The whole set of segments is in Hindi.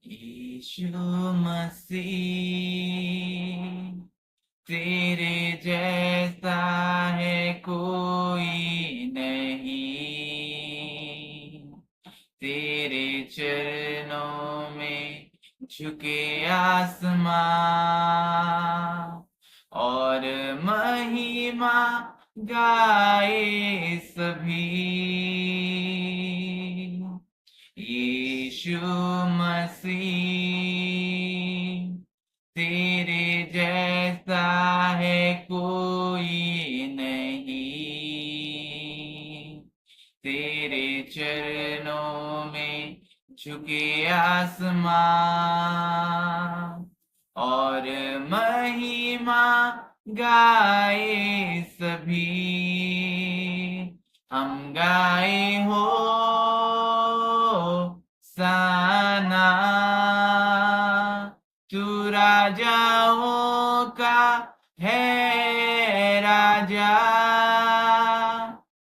यीशु मसीह तेरे जैसा है कोई नहीं, तेरे चरणों में झुके आसमां और महिमा गाए सभी। यीशु मसीह तेरे जैसा है कोई नहीं, तेरे चरणों में झुके आसमां और महिमा गाए सभी। हम गाए हो साना, तू राजाओं का है राजा,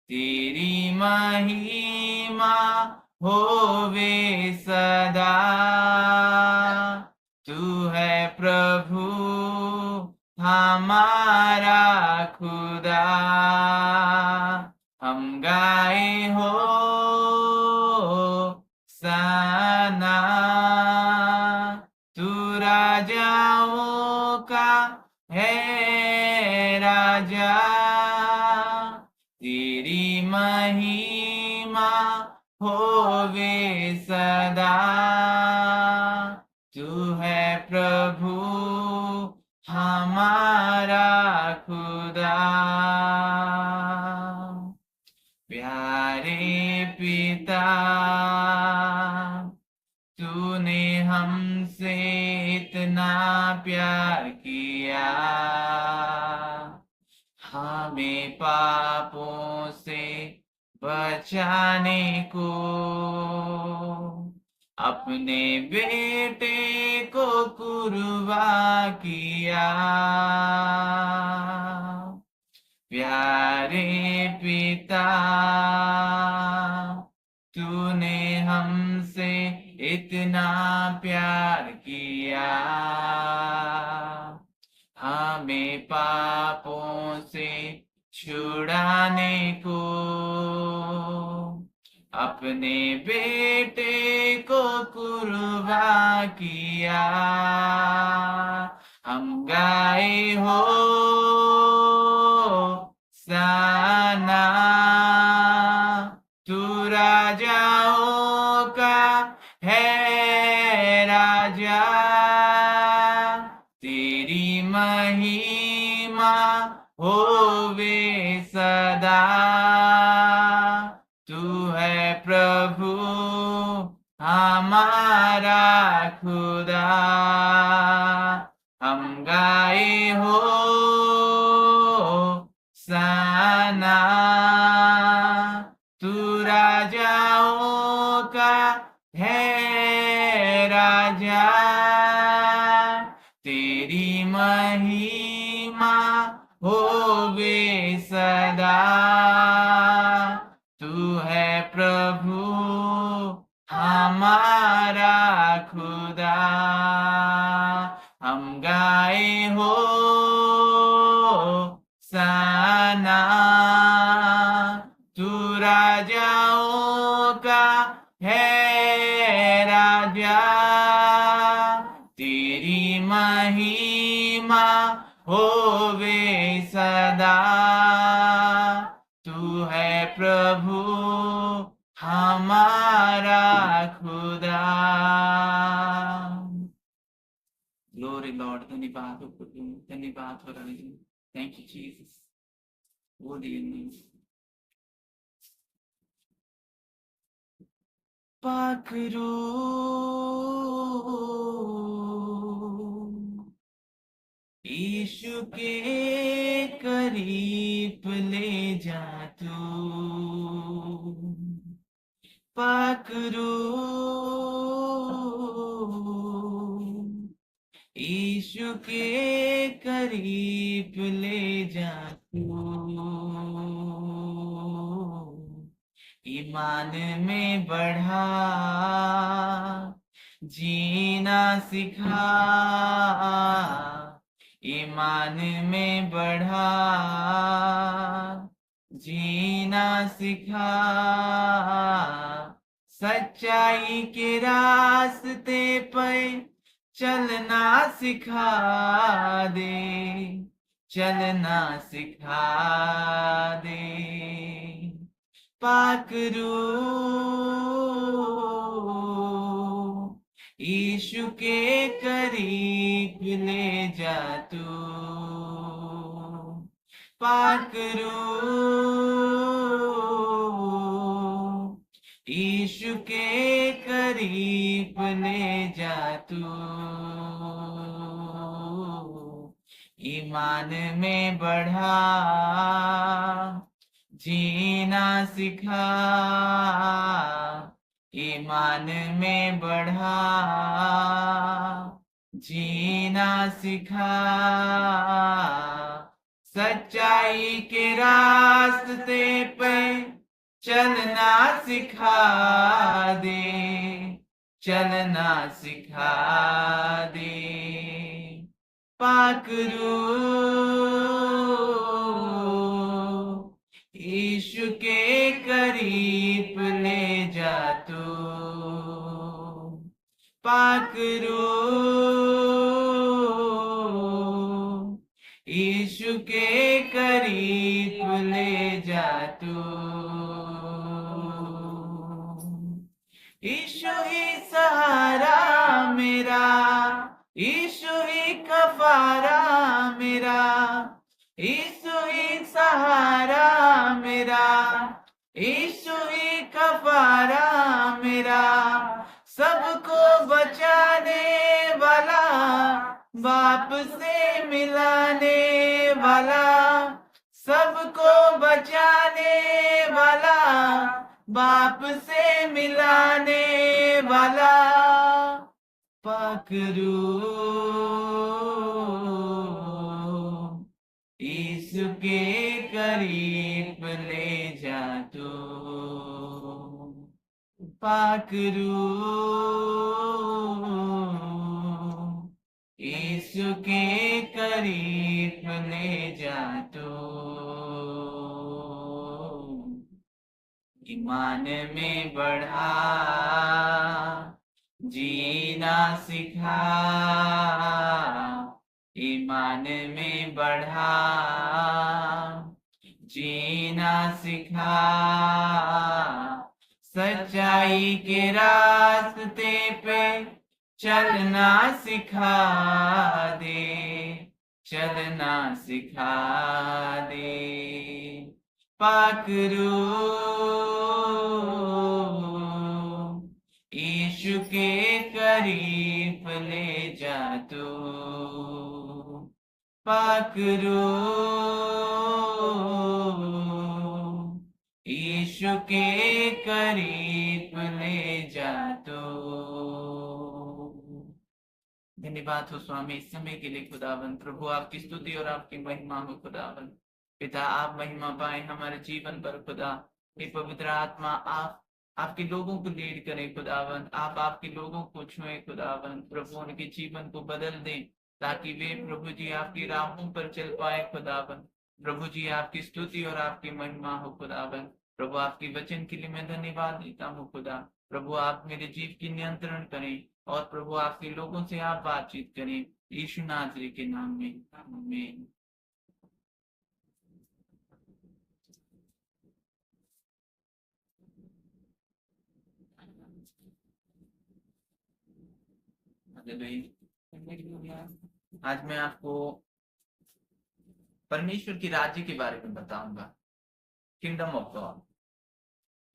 तेरी महिमा होवे सदा। तू है प्रभु हमारा खुदा, हम गाए हो सना, तू राजाओं का है राजा, तेरी महिमा होवे सदा। तू है प्रभु हमारा खुदा। प्यारे पिता, तूने हमसे इतना प्यार किया, हमें पापों से बचाने को अपने बेटे को कुर्बा किया। प्यारे पिता, तूने हमसे इतना प्यार किया, हमें पापों से छुड़ाने को अपने बेटे को कुर्बा किया। हम गाए हो सना, तू राजाओं का है राजा, तेरी महिमा होवे सदा। तू है प्रभु हमारा खुदा, हम गाए हो सना, तू राजाओं का है राजा, तेरी महिमा होवे सदा। तू है प्रभु हमारा खुदा, हम गाए हो सना, तू राजाओं का है राजा, तेरी महिमा होवे सदा। तू है प्रभु हमारा खुदा। ग्लोरी लॉर्ड, धन्यवाद हो प्रभु, धन्यवाद हो Ravi. Thank you Jesus. Good evening. पकड़ो यीशु के करीब ले जा तू, पकड़ो यीशु के करीब ले जा तू, ईमान में बढ़ा, जीना सिखा, ईमान में बढ़ा, जीना सिखा, सच्चाई के रास्ते पर चलना सिखा दे, चलना सिखा दे। पाक रूह यीशु के करीब ले जा तू, पाक रूह यीशु के करीब ले जा तू, ईमान में बढ़ा, जीना सिखा, ईमान में बढ़ा, जीना सिखा, सच्चाई के रास्ते पे चलना सिखा दे, चलना सिखा दे। पाक रूह यीशु के करीब ले जा तू, पाक रूह यीशु के करीब ले जा तू, यीशु ही सहारा मेरा, यीशु ही कफारा मेरा, यीशु ही सहारा मेरा, यीशु ही कफारा मेरा, सबको बचाने वाला, बाप से मिलाने वाला, सबको बचाने वाला, बाप से मिलाने वाला, पाक रूह यीशु के करीब ले जा तू, पाक रूह यीशु के करीब ले जा तू, ईमान में बढ़ा, जीना सिखा, ईमान में बढ़ा, जीना सिखा, सच्चाई के रास्ते पे चलना सिखा दे, चलना सिखा दे। पाक रूह यीशु के करीब ले जा तू, पाक रूह यीशु के करीब ले जा तू। धन्यवाद हो स्वामी इस समय के लिए खुदावन। प्रभु आपकी स्तुति और आपकी महिमा हो खुदावन। पिता आप महिमा पाए हमारे जीवन पर खुदा। हे पवित्र आत्मा आप आपके लोगों को लीड करें खुदावन। आप आपके लोगों को छुए खुदावन। प्रभु उनके जीवन को बदल दें ताकि वे प्रभु जी आपकी राहों पर चल पाए खुदावन। प्रभु जी आपकी स्तुति और आपकी महिमा हो खुदावन। प्रभु आपकी वचन के लिए मैं धन्यवाद देता हूँ खुदा। प्रभु आप मेरे जीव की नियंत्रण करें और प्रभु आपके लोगों से आप बातचीत करें यीशु नाज़री के नाम में आमीन। आज मैं आपको परमेश्वर की राज्य के बारे में बताऊंगा। किंगडम ऑफ गॉड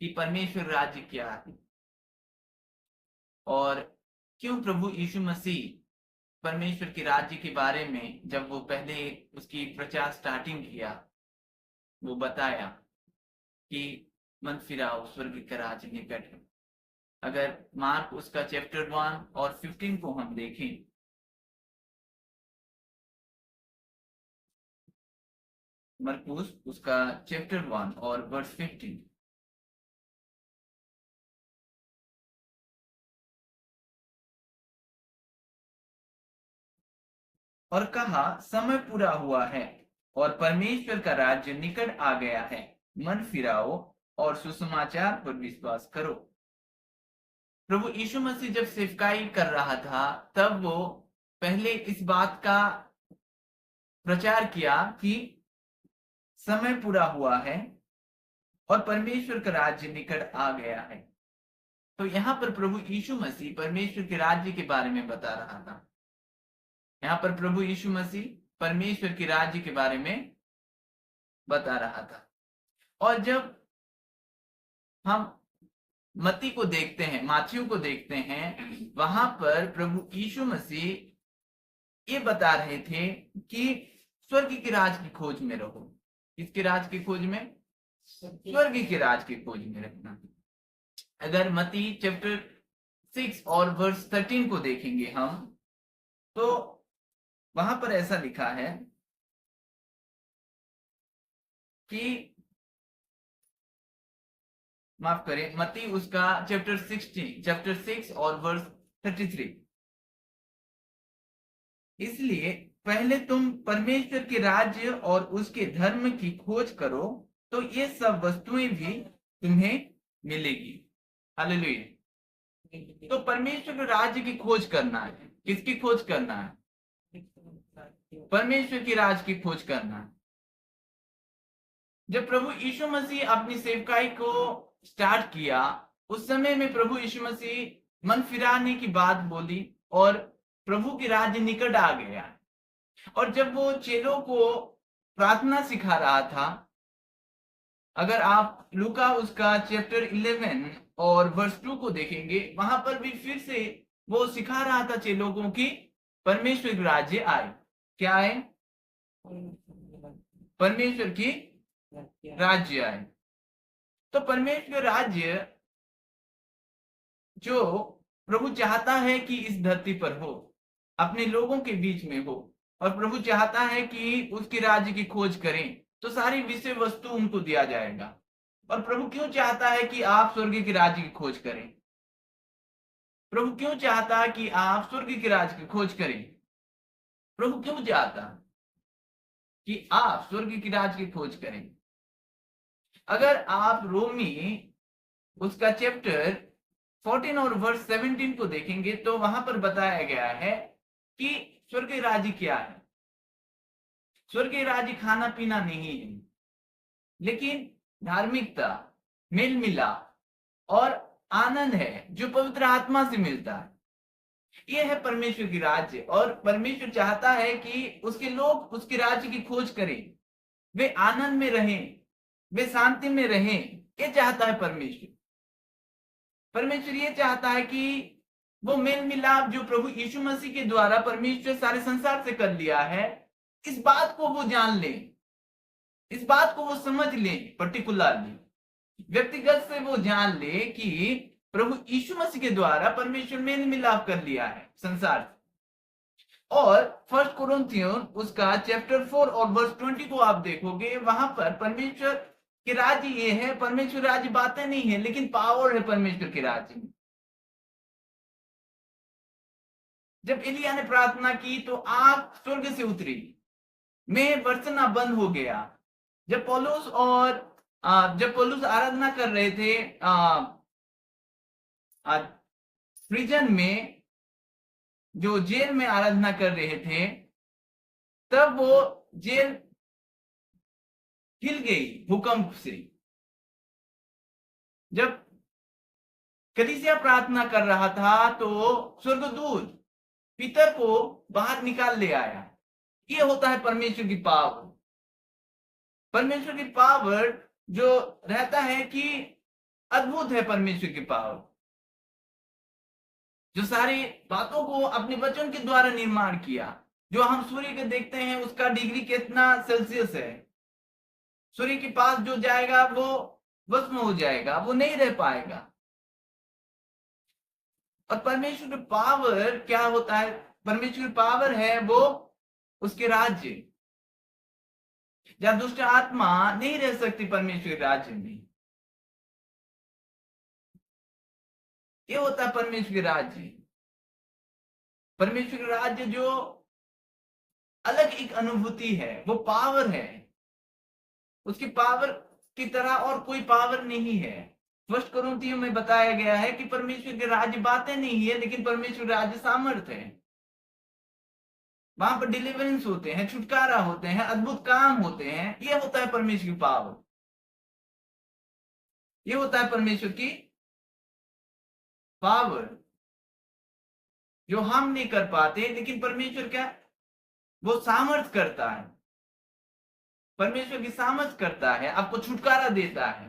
कि परमेश्वर राज्य क्या है और क्यों प्रभु यीशु मसीह परमेश्वर के राज्य के बारे में जब वो पहले उसकी प्रचार स्टार्टिंग किया वो बताया कि मन फिराओ स्वर्ग का राज्य निकट है। अगर मार्क उसका चैप्टर 1 और 15 को हम देखें, मरकुस उसका चैप्टर 1 और वर्स 15, और कहा, समय पूरा हुआ है और परमेश्वर का राज्य निकट आ गया है। मन फिराओ और सुसमाचार पर विश्वास करो। प्रभु यीशु मसीह जब सेवकाई कर रहा था, तब वो पहले इस बात का प्रचार किया कि समय पूरा हुआ है और परमेश्वर का राज्य निकट आ गया है। तो यहाँ पर प्रभु यीशु मसीह परमेश्वर के राज्य के बारे में बता रहा था। यहाँ पर प्रभु यीशु मसीह परमेश्वर के राज्य के बारे में बता रहा था। और जब हम मत्ती को देखते हैं, माथियु को देखते हैं, वहां पर प्रभु यीशु मसीह ये बता रहे थे कि स्वर्ग के राज की खोज में रहो। किसके राज की खोज में? स्वर्ग के राज की खोज में रहना। अगर मत्ती चैप्टर 6 और वर्स 13 को देखेंगे हम, तो वहां पर ऐसा लिखा है कि, माफ करें, मत्ती उसका चैप्टर 6 और वर्स 33। इसलिए पहले तुम परमेश्वर के राज्य और उसके धर्म की खोज करो, तो ये सब वस्तुएं भी तुम्हें मिलेगी। हालेलुया। तो परमेश्वर के राज्य की खोज करना है। किसकी खोज करना है? परमेश्वर की राज की खोज करना है। जब प्रभु यीशु मसीह अपनी सेवकाई को स्टार्ट किया, उस समय में प्रभु यीशु मसीह मन फिराने की बात बोली और प्रभु के राज्य निकट आ गया। और जब वो चेलों को प्रार्थना सिखा रहा था, अगर आप लूका उसका चैप्टर 11 और वर्स 2 को देखेंगे, वहां पर भी फिर से वो सिखा रहा था चेलों को कि परमेश्वर के राज्य आए। क्या आए? परमेश्वर की राज्य आए। तो परमेश्वर राज्य जो प्रभु चाहता है कि इस धरती पर हो, अपने लोगों के बीच में हो, और प्रभु चाहता है कि उसके राज्य की खोज करें, तो सारी विषय वस्तु उनको दिया जाएगा। और प्रभु क्यों चाहता है कि आप स्वर्ग के राज्य की खोज करें? प्रभु क्यों चाहता है कि आप स्वर्ग के राज्य की खोज करें? प्रभु क्यों चाहता कि आप स्वर्ग की राज्य की खोज करें? अगर आप रोमी उसका चैप्टर 14 और वर्स 17 को देखेंगे, तो वहां पर बताया गया है कि स्वर्ग राज्य क्या है। स्वर्ग राज्य खाना पीना नहीं है, लेकिन धार्मिकता, मेल मिलाप और आनंद है जो पवित्र आत्मा से मिलता है। यह है परमेश्वर की राज्य। और परमेश्वर चाहता है कि उसके लोग उसके राज्य की खोज करें, वे आनंद में रहें, वे शांति में रहें। ये चाहता है परमेश्वर। परमेश्वर ये चाहता है कि वो मेल मिलाप जो प्रभु यीशु मसीह के द्वारा परमेश्वर सारे संसार से कर लिया है, इस बात को वो जान ले, इस बात को वो समझ ले, पर्टिकुलरली व्यक्तिगत से वो जान ले कि प्रभु यीशु मसीह के द्वारा परमेश्वर मेल मिलाप कर लिया है संसार। और फर्स्ट कुरिन्थियों उसका चैप्टर 4 और वर्स 20 को आप देखोगे, वहां पर परमेश्वर के राज्य ये है, परमेश्वर राज्य बातें नहीं है, लेकिन पावर है परमेश्वर के राज्य में। जब एलिया ने प्रार्थना की तो आग स्वर्ग से उतरी, में बरसना बंद हो गया। जब पौलुस आराधना कर रहे थे प्रिजन में, जो जेल में आराधना कर रहे थे, तब वो जेल हिल गई भूकंप से। जब कलीसिया प्रार्थना कर रहा था तो स्वर्गदूत पीतर को बाहर निकाल ले आया। ये होता है परमेश्वर की पावर। परमेश्वर की पावर जो रहता है कि अद्भुत है। परमेश्वर की पावर जो सारी बातों को अपने वचन के द्वारा निर्माण किया। जो हम सूर्य के देखते हैं, उसका डिग्री कितना सेल्सियस है, सूर्य के पास जो जाएगा वो भस्म हो जाएगा, वो नहीं रह पाएगा। और परमेश्वर की पावर क्या होता है? परमेश्वर की पावर है वो उसके राज्य, जहां दुष्ट आत्मा नहीं रह सकती परमेश्वर के राज्य में। ये होता है परमेश्वर के राज्य। परमेश्वर के राज्य जो अलग एक अनुभूति है, वो पावर है। उसकी पावर की तरह और कोई पावर नहीं है। फर्स्ट कुरिन्थियों में बताया गया है कि परमेश्वर के राज्य बातें नहीं है, लेकिन परमेश्वर के राज्य सामर्थ है। वहां पर डिलीवरेंस होते हैं, छुटकारा होते हैं, अद्भुत काम होते हैं। ये होता है परमेश्वर की पावर, ये होता है परमेश्वर की पावर, जो हम नहीं कर पाते, लेकिन परमेश्वर क्या, वो सामर्थ करता है। परमेश्वर की सामर्थ करता है, आपको छुटकारा देता है।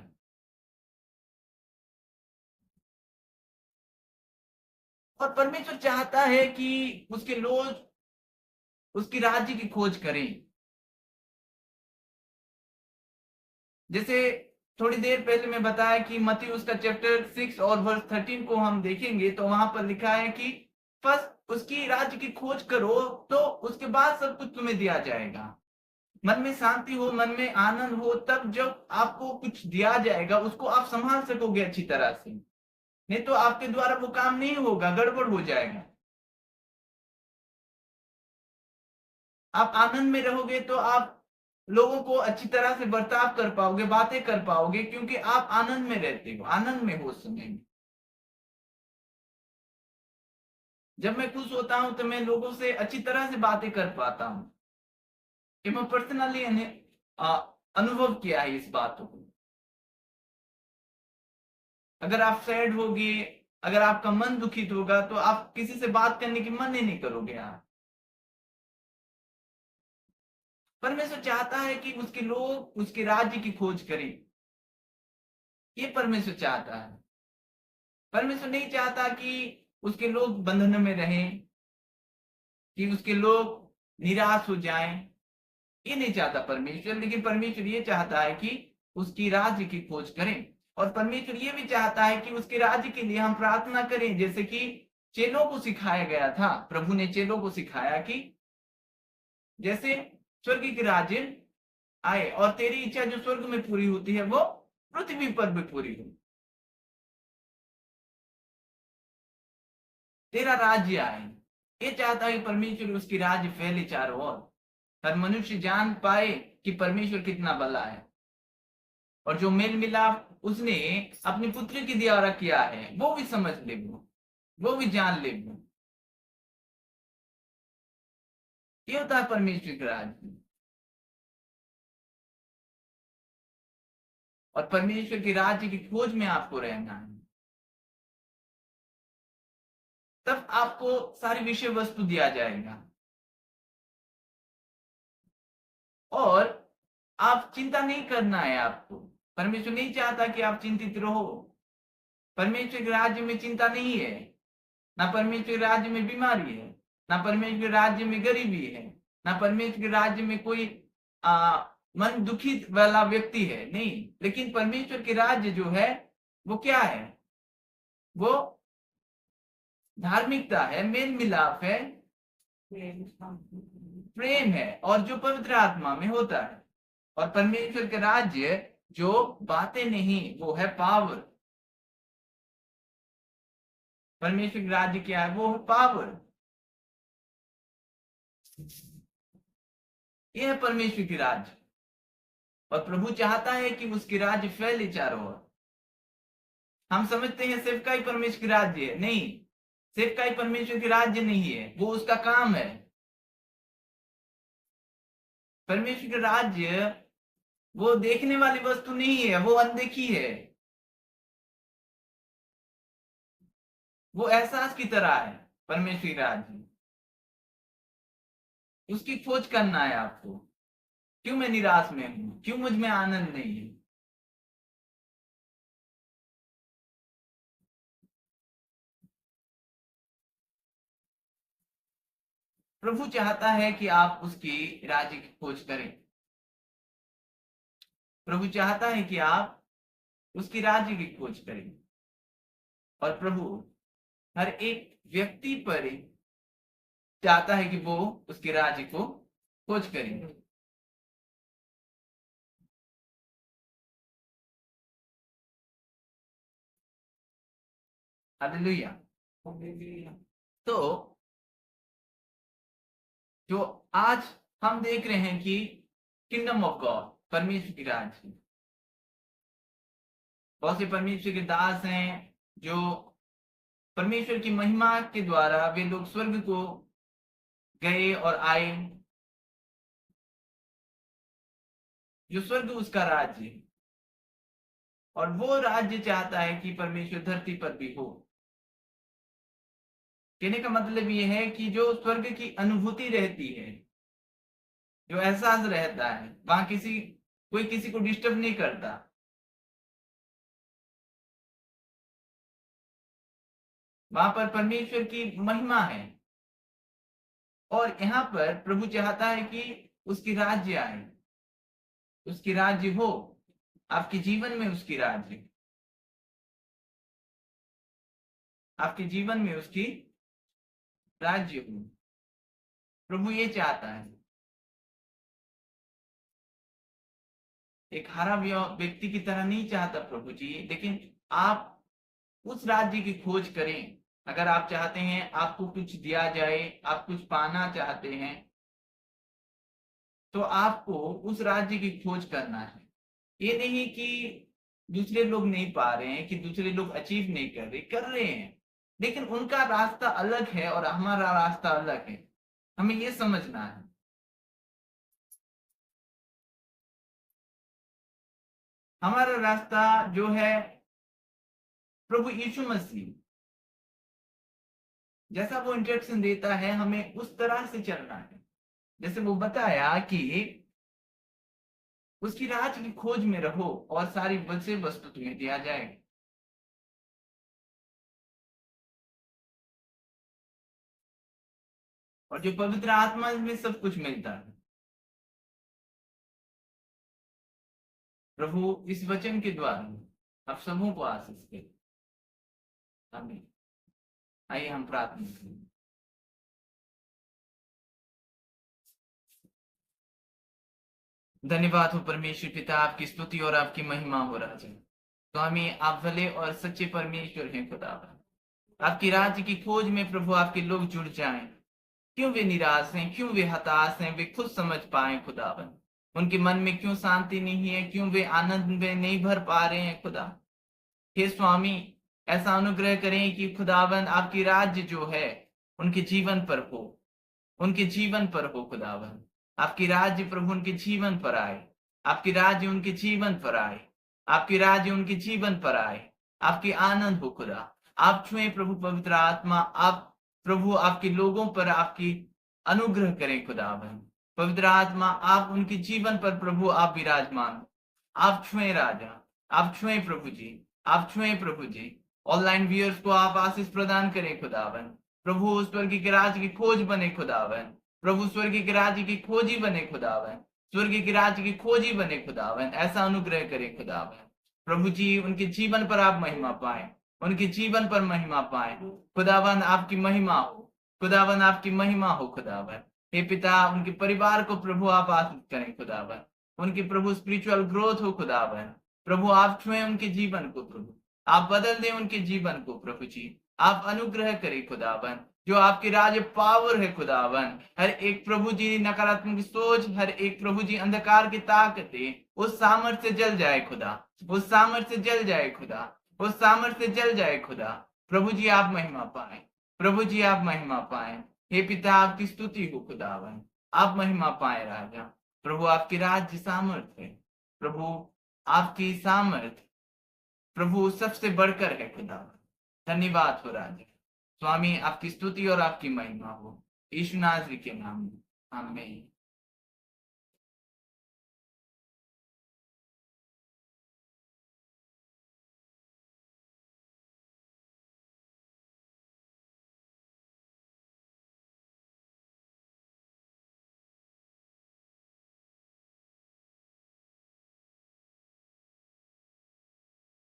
और परमेश्वर चाहता है कि उसके लोग उसकी राज्य की खोज करें। जैसे थोड़ी देर पहले मैं बताया कि मत्ती उसका चैप्टर 6 और वर्स 13 को हम देखेंगे, तो वहां पर लिखा है कि फर्स्ट उसकी राज्य की खोज करो, तो उसके बाद सब कुछ तुम्हें दिया जाएगा। मन में शांति हो, मन में आनंद हो, तब जब आपको कुछ दिया जाएगा उसको आप संभाल सकोगे अच्छी तरह से। नहीं तो आपके द्वारा वो काम नहीं होगा, गड़बड़ हो जाएगा। आप आनंद में रहोगे तो आप लोगों को अच्छी तरह से बर्ताव कर पाओगे, बातें कर पाओगे, क्योंकि आप आनंद में रहते हो, आनंद में हो उस समय में। जब मैं खुश होता हूं तो मैं लोगों से अच्छी तरह से बातें कर पाता हूं। कि मैं पर्सनली अनुभव किया है इस बात को। अगर आप सैड होगे, अगर आपका मन दुखित होगा, तो आप किसी से बात करने की मन ही नहीं करोगे आप। परमेश्वर चाहता है कि उसके लोग उसके राज्य की खोज करें। ये परमेश्वर चाहता है। परमेश्वर नहीं चाहता कि उसके लोग बंधन में रहें, कि उसके लोग निराश हो जाएं। ये नहीं चाहता परमेश्वर, लेकिन परमेश्वर ये चाहता है कि उसकी राज्य की खोज करें। और परमेश्वर ये भी चाहता है कि उसके राज्य के लिए हम प्रार्थना करें, जैसे कि चेलों को सिखाया गया था। प्रभु ने चेलों को सिखाया कि जैसे स्वर्ग के राज्य आए और तेरी इच्छा जो स्वर्ग में पूरी होती है वो पृथ्वी पर भी पूरी हो। तेरा राज्य आए, ये चाहता है कि परमेश्वर उसकी राज्य फैले चारों ओर। हर मनुष्य जान पाए कि परमेश्वर कितना भला है, और जो मेल मिलाप उसने अपनी पुत्री के द्वारा किया है वो भी समझ ले, वो भी जान ले। ये होता है परमेश्वर का राज्य। और परमेश्वर के राज्य की खोज में आपको रहना है, तब आपको सारी विषय वस्तु दिया जाएगा। और आप चिंता नहीं करना है आपको। परमेश्वर नहीं चाहता कि आप चिंतित रहो। परमेश्वर के राज्य में चिंता नहीं है, ना परमेश्वर के राज्य में बीमारी है, ना परमेश्वर के राज्य में गरीबी है, ना परमेश्वर के राज्य में कोई मन दुखित वाला व्यक्ति है, नहीं। लेकिन परमेश्वर के राज्य जो है वो क्या है, वो धार्मिकता है, मेल मिलाप है, प्रेम है, और जो पवित्र आत्मा में होता है। और परमेश्वर के राज्य जो बातें नहीं, वो है पावर। परमेश्वर के राज्य क्या है, वो है पावर। ये है परमेश्वर की राज्य। और प्रभु चाहता है कि उसकी राज्य फैले चारों ओर। हम समझते हैं सेवकाई परमेश्वर की राज्य है, नहीं। सेवकाई परमेश्वर की राज्य नहीं है, वो उसका काम है। परमेश्वर का राज्य वो देखने वाली वस्तु नहीं है, वो अनदेखी है। वो एहसास की तरह है। परमेश्वर का राज्य, उसकी खोज करना है आपको। क्यों मैं निराश में हूं, क्यों मुझ में आनंद नहीं है। प्रभु चाहता है कि आप उसकी राज्य की खोज करें। प्रभु चाहता है कि आप उसकी राज्य की खोज करें। और प्रभु हर एक व्यक्ति पर चाहता है कि वो उसके राज्य को खोज करें। हालेलुया। तो जो आज हम देख रहे हैं कि किंगडम ऑफ गॉड, परमेश्वर की राज्य, बहुत से परमेश्वर के दास हैं जो परमेश्वर की महिमा के द्वारा वे लोग स्वर्ग को गए और आए, जो स्वर्ग उसका राज्य है, और वो राज्य चाहता है कि परमेश्वर धरती पर भी हो। कहने का मतलब ये है कि जो स्वर्ग की अनुभूति रहती है, जो एहसास रहता है, वहां कोई किसी को डिस्टर्ब नहीं करता। वहां पर परमेश्वर की महिमा है, और यहाँ पर प्रभु चाहता है कि उसकी राज्य आए, उसकी राज्य हो आपके जीवन में, उसकी राज्य आपके जीवन में उसकी राज्य हो। प्रभु ये चाहता है। एक हरा व्यक्ति की तरह नहीं चाहता प्रभु जी, लेकिन आप उस राज्य की खोज करें। अगर आप चाहते हैं आपको कुछ दिया जाए, आप कुछ पाना चाहते हैं, तो आपको उस राज्य की खोज करना है। ये नहीं कि दूसरे लोग नहीं पा रहे हैं, कि दूसरे लोग अचीव नहीं कर रहे हैं, लेकिन उनका रास्ता अलग है और हमारा रास्ता अलग है। हमें ये समझना है। हमारा रास्ता जो है प्रभु यीशु मसीह, जैसा वो इंस्ट्रक्शन देता है हमें उस तरह से चलना है। जैसे वो बताया कि उसकी राज की खोज में रहो और सारी वजह वस्तु तुम्हें दिया जाएगा। और जो पवित्र आत्मा में सब कुछ मिलता है। प्रभु इस वचन के द्वारा आप सबों को आशीष दे। आमीन। आइए हम प्रार्थना करें। धन्यवाद हो परमेश्वर पिता, आपकी स्तुति और आपकी महिमा हो राजा। स्वामी आप भले और सच्चे परमेश्वर हैं खुदावन। आपकी राज्य की खोज में प्रभु आपके लोग जुड़ जाएं। क्यों वे निराश हैं, क्यों वे हताश हैं, वे खुद समझ पाए खुदावन। उनके मन में क्यों शांति नहीं है, क्यों वे आनंद में नहीं भर पा रहे हैं खुदा। हे स्वामी, ऐसा अनुग्रह करें कि खुदावन आपकी राज्य जो है उनके जीवन पर हो, उनके जीवन पर हो खुदावन। आपकी राज्य प्रभु उनके जीवन पर आए, आपकी राज्य उनके जीवन पर आए, आपकी राज्य उनके जीवन पर आए। आपकी आनंद हो खुदा। आप छुए प्रभु पवित्र आत्मा, आप प्रभु आपके लोगों पर आपकी अनुग्रह करें खुदावन। पवित्र आत्मा आप उनके जीवन पर प्रभु आप विराजमान। आप छुए राजा, आप छुए प्रभु जी, आप छुए प्रभु जी। ऑनलाइन व्यूअर्स को आप आशीष प्रदान करें खुदावन। प्रभु स्वर्ग के राज्य की खोज बने खुदावन। प्रभु स्वर्ग के राज्य की खोजी बने खुदावन। स्वर्ग के राज्य की खोजी बने खुदावन। ऐसा अनुग्रह करें खुदावन। प्रभु जी उनके जीवन पर आप महिमा पाए, उनके जीवन पर महिमा पाए खुदावन। आपकी महिमा हो खुदावन, आपकी महिमा हो खुदावन। हे पिता, उनके परिवार को प्रभु आप आशीष करें खुदावन। उनकी प्रभु स्पिरिचुअल ग्रोथ हो खुदावन। प्रभु आप छुए उनके जीवन को, प्रभु आप बदल दें उनके जीवन को प्रभु जी। आप अनुग्रह करें खुदावन। जो आपकी राज पावर है खुदावन, हर एक प्रभु जी नकारात्मक सोच, हर एक प्रभु जी अंधकार की ताकतें उस सामर्थ्य से जल जाए खुदा, उस सामर्थ्य से जल जाए खुदा, उस सामर्थ्य से जल जाए खुदा। प्रभु जी आप महिमा पाए, प्रभु जी आप महिमा पाए। हे पिता, आपकी स्तुति हो खुदावन। आप महिमा पाए राजा। प्रभु आपकी राज्य सामर्थ्य है, प्रभु आपकी सामर्थ्य प्रभु सबसे बढ़कर है खुदावन। धन्यवाद हो राजा। स्वामी आपकी स्तुति और आपकी महिमा हो, यीशु नासरी के नाम में, आमीन।